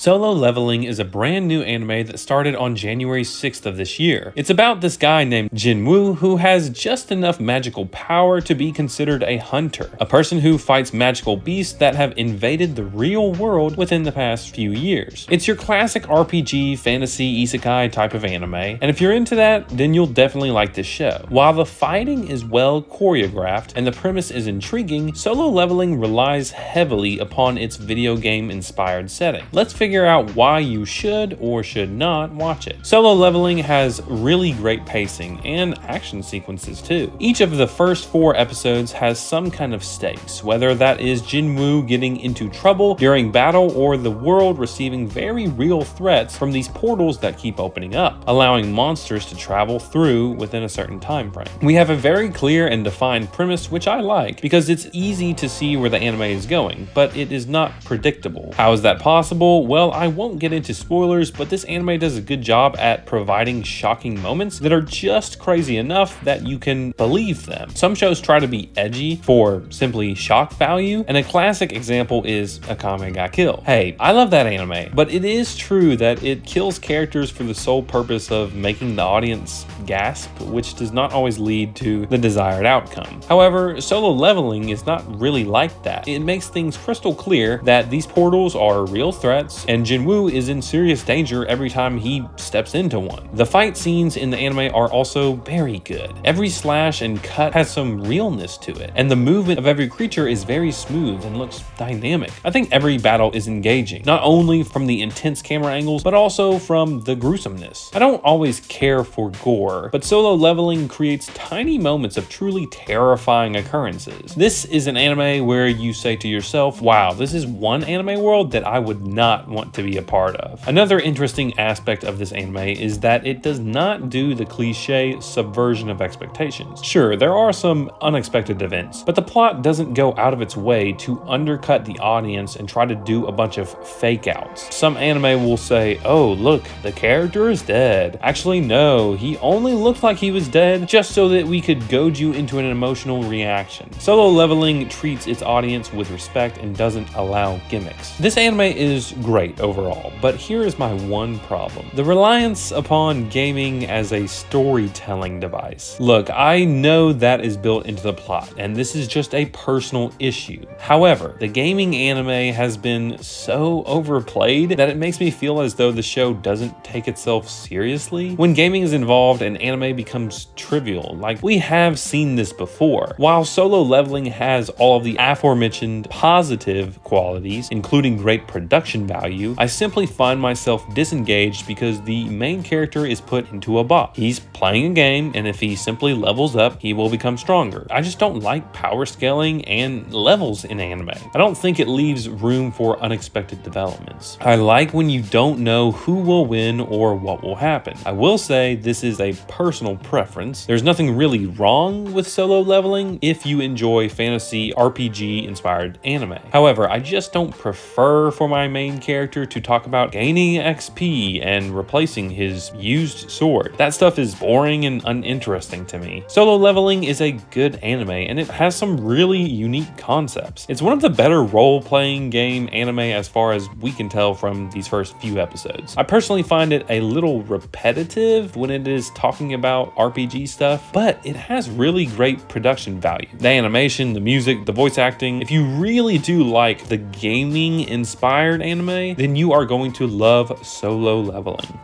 Solo Leveling is a brand new anime that started on January 6th of this year. It's about this guy named Jinwoo who has just enough magical power to be considered a hunter, a person who fights magical beasts that have invaded the real world within the past few years. It's your classic RPG, fantasy, isekai type of anime, and if you're into that, then you'll definitely like this show. While the fighting is well choreographed and the premise is intriguing, Solo Leveling relies heavily upon its video game inspired setting. Let's figure out why you should or should not watch it. Solo Leveling has really great pacing and action sequences too. Each of the first 4 episodes has some kind of stakes, whether that is Jinwoo getting into trouble during battle or the world receiving very real threats from these portals that keep opening up, allowing monsters to travel through within a certain time frame. We have a very clear and defined premise, which I like because it's easy to see where the anime is going, but it is not predictable. How is that possible? Well, I won't get into spoilers, but this anime does a good job at providing shocking moments that are just crazy enough that you can believe them. Some shows try to be edgy for simply shock value, and a classic example is Akame ga Kill. Hey, I love that anime, but it is true that it kills characters for the sole purpose of making the audience gasp, which does not always lead to the desired outcome. However, Solo Leveling is not really like that. It makes things crystal clear that these portals are real threats, and Jinwoo is in serious danger every time he steps into one. The fight scenes in the anime are also very good. Every slash and cut has some realness to it, and the movement of every creature is very smooth and looks dynamic. I think every battle is engaging, not only from the intense camera angles, but also from the gruesomeness. I don't always care for gore, but Solo Leveling creates tiny moments of truly terrifying occurrences. This is an anime where you say to yourself, wow, this is one anime world that I would not want to be a part of. Another interesting aspect of this anime is that it does not do the cliche subversion of expectations. Sure, there are some unexpected events, but the plot doesn't go out of its way to undercut the audience and try to do a bunch of fake outs. Some anime will say, oh look, the character is dead. Actually no, he only looked like he was dead just so that we could goad you into an emotional reaction. Solo Leveling treats its audience with respect and doesn't allow gimmicks. This anime is great overall, but here is my one problem. The reliance upon gaming as a storytelling device. Look, I know that is built into the plot, and this is just a personal issue. However, the gaming anime has been so overplayed that it makes me feel as though the show doesn't take itself seriously. When gaming is involved, an anime becomes trivial, like we have seen this before. While Solo Leveling has all of the aforementioned positive qualities, including great production value, I simply find myself disengaged because the main character is put into a box. He's playing a game, and if he simply levels up, he will become stronger. I just don't like power scaling and levels in anime. I don't think it leaves room for unexpected developments. I like when you don't know who will win or what will happen. I will say this is a personal preference. There's nothing really wrong with Solo Leveling if you enjoy fantasy RPG inspired anime. However, I just don't prefer for my main character to talk about gaining XP and replacing his used sword. That stuff is boring and uninteresting to me. Solo Leveling is a good anime, and it has some really unique concepts. It's one of the better role-playing game anime as far as we can tell from these first few episodes. I personally find it a little repetitive when it is talking about RPG stuff, but it has really great production value. The animation, the music, the voice acting. If you really do like the gaming inspired anime, then you are going to love Solo Leveling.